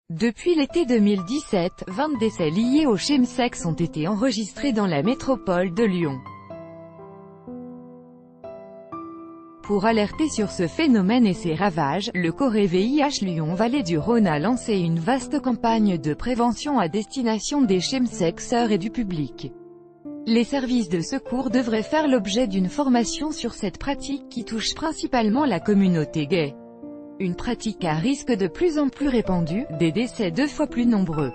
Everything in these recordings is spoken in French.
Depuis l'été 2017, 20 décès liés au chemsex ont été enregistrés dans la métropole de Lyon. Pour alerter sur ce phénomène et ses ravages, le Corée VIH Lyon-Vallée du Rhône a lancé une vaste campagne de prévention à destination des chemsexeurs et du public. Les services de secours devraient faire l'objet d'une formation sur cette pratique qui touche principalement la communauté gay. Une pratique à risque de plus en plus répandue, des décès 2 fois plus nombreux.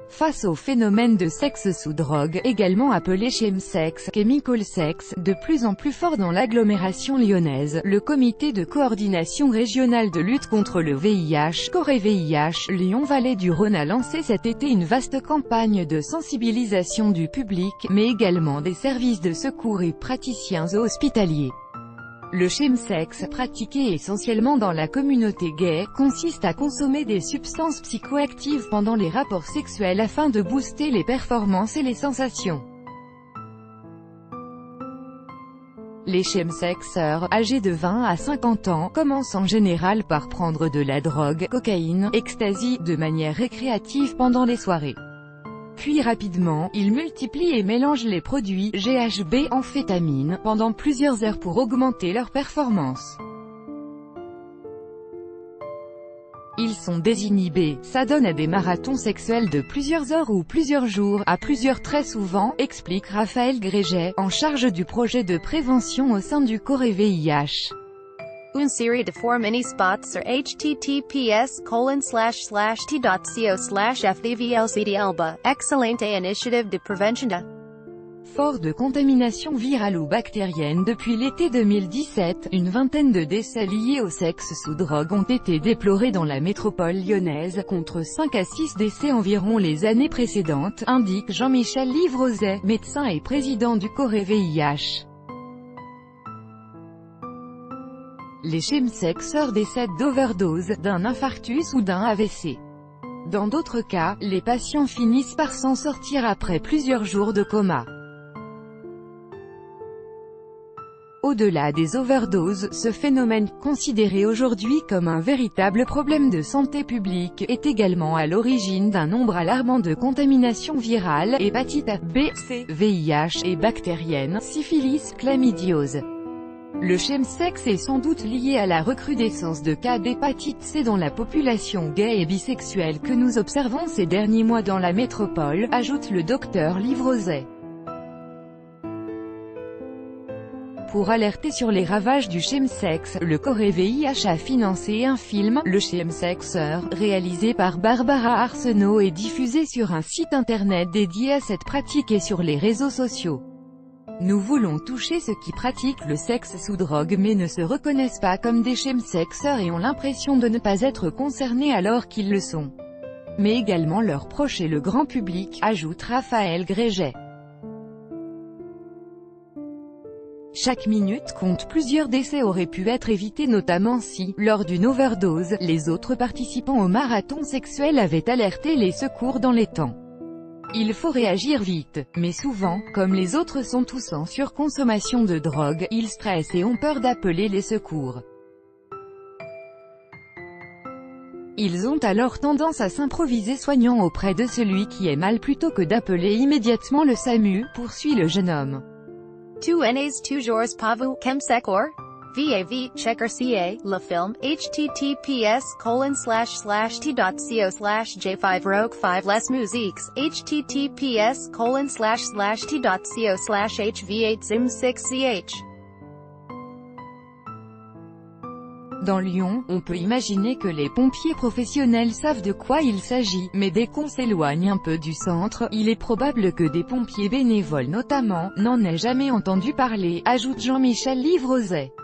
Face au phénomène de sexe sous drogue, également appelé chemsex, chemical sex, de plus en plus fort dans l'agglomération lyonnaise, le comité de coordination régionale de lutte contre le VIH, Corée VIH, Lyon-Vallée du Rhône a lancé cet été une vaste campagne de sensibilisation du public, mais également des services de secours et praticiens hospitaliers. Le chemsex, pratiqué essentiellement dans la communauté gay, consiste à consommer des substances psychoactives pendant les rapports sexuels afin de booster les performances et les sensations. Les chemsexeurs, âgés de 20 à 50 ans, commencent en général par prendre de la drogue, cocaïne, ecstasy, de manière récréative pendant les soirées. Puis rapidement, ils multiplient et mélangent les produits GHB, amphétamine, pendant plusieurs heures pour augmenter leur performance. Ils sont désinhibés, s'adonnent à des marathons sexuels de plusieurs heures ou plusieurs jours, à plusieurs très souvent, explique Raphaël Gréget, en charge du projet de prévention au sein du Corée VIH. Une série de four mini-spots sur https://t.co/fdvlcdalba, excellente initiative de prévention de Fort de contamination virale ou bactérienne. Depuis l'été 2017, une vingtaine de décès liés au sexe sous drogue ont été déplorés dans la métropole lyonnaise, contre 5 à 6 décès environ les années précédentes, indique Jean-Michel Livrozet, médecin et président du Corée VIH. Les chemsexeurs décèdent d'overdose, d'un infarctus ou d'un AVC. Dans d'autres cas, les patients finissent par s'en sortir après plusieurs jours de coma. Au-delà des overdoses, ce phénomène, considéré aujourd'hui comme un véritable problème de santé publique, est également à l'origine d'un nombre alarmant de contaminations virales, hépatite A, B, C, VIH, et bactérienne, syphilis, chlamydiose. Le chemsex est sans doute lié à la recrudescence de cas d'hépatite C dans la population gay et bisexuelle que nous observons ces derniers mois dans la métropole, ajoute le docteur Livrozet. Pour alerter sur les ravages du chemsex, le Corée VIH a financé un film, Le Chemsexeur, réalisé par Barbara Arsenault et diffusé sur un site internet dédié à cette pratique et sur les réseaux sociaux. Nous voulons toucher ceux qui pratiquent le sexe sous drogue mais ne se reconnaissent pas comme des chemsexeurs et ont l'impression de ne pas être concernés alors qu'ils le sont. Mais également leurs proches et le grand public, ajoute Raphaël Gréget. Chaque minute compte. Plusieurs décès auraient pu être évités, notamment si, lors d'une overdose, les autres participants au marathon sexuel avaient alerté les secours dans les temps. Il faut réagir vite, mais souvent, comme les autres sont tous en surconsommation de drogue, ils stressent et ont peur d'appeler les secours. Ils ont alors tendance à s'improviser soignant auprès de celui qui est mal plutôt que d'appeler immédiatement le SAMU, poursuit le jeune homme. Tu n'es toujours pas vu chemsecor? VAV, checker CA, le film, https://t.co/j5rogue5 les musiques, https://t.co/hv8zim6ch. Dans Lyon, on peut imaginer que les pompiers professionnels savent de quoi il s'agit, mais dès qu'on s'éloigne un peu du centre, il est probable que des pompiers bénévoles notamment, n'en aient jamais entendu parler, ajoute Jean-Michel Livrozet.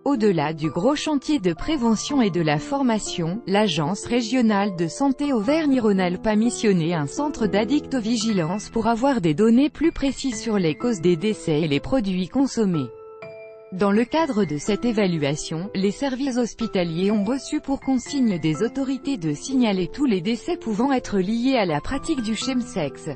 Au-delà du gros chantier de prévention et de la formation, l'Agence régionale de santé Auvergne-Rhône-Alpes a missionné un centre d'addictovigilance pour avoir des données plus précises sur les causes des décès et les produits consommés. Dans le cadre de cette évaluation, les services hospitaliers ont reçu pour consigne des autorités de signaler tous les décès pouvant être liés à la pratique du chemsex.